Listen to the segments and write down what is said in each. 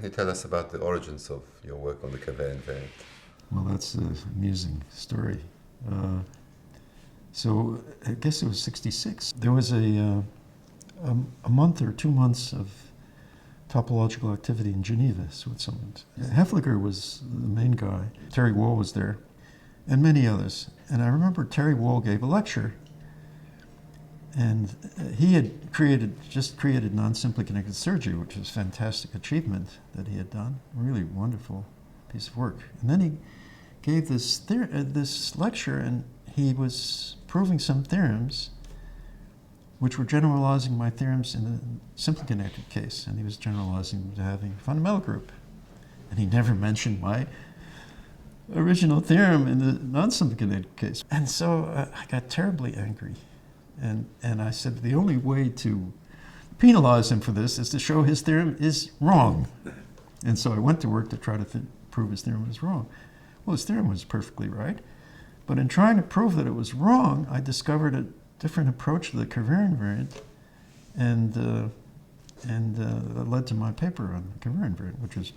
Can you tell us about the origins of your work on the Kervaire invariant? Well, that's an amusing story. So I guess it was 66. There was a month or 2 months of topological activity in Geneva, Switzerland. Heffliger was the main guy. Terry Wall was there, and many others. And I remember Terry Wall gave a lecture, and he had just created non-simply connected surgery, which was a fantastic achievement that he had done. Really wonderful piece of work. And then he gave this lecture, and he was proving some theorems which were generalizing my theorems in the simply connected case, and he was generalizing them to having a fundamental group. And he never mentioned my original theorem in the non-simply connected case. And so I got terribly angry. And I said the only way to penalize him for this is to show his theorem is wrong. And so I went to work to try to prove his theorem was wrong. Well, his theorem was perfectly right. But in trying to prove that it was wrong, I discovered a different approach to the Kervaire invariant, and that led to my paper on the Kervaire invariant, which was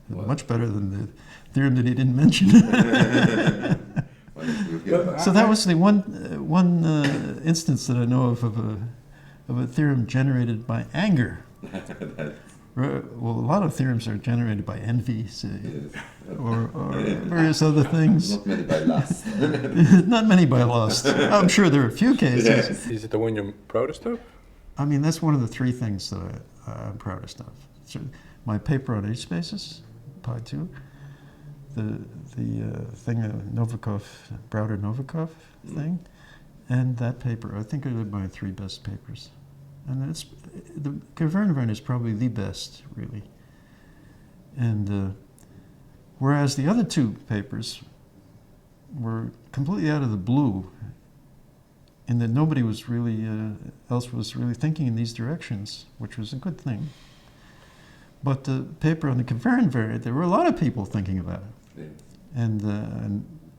much better than the theorem that he didn't mention. So that was the one instance that I know of a theorem generated by anger. Well, a lot of theorems are generated by envy, say, or various other things. Not many by lust. Not many by lust. I'm sure there are a few cases. Yes. Is it the one you're proudest of? I mean, that's one of the three things that I'm proudest of. So my paper on H-spaces, Pi2, the thing, Browder-Novikov thing, and that paper. I think are my three best papers. And the Kervaire invariant is probably the best, really. And whereas the other two papers were completely out of the blue, in that nobody was really else was really thinking in these directions, which was a good thing. But the paper on the Kervaire invariant, there were a lot of people thinking about it. Yeah.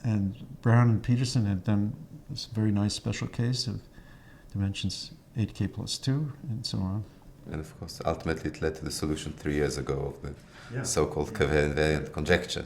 And Brown and Peterson had done this very nice special case of dimensions 8k plus 2, and so on. And of course, ultimately it led to the solution 3 years ago of the so-called Kervaire invariant conjecture.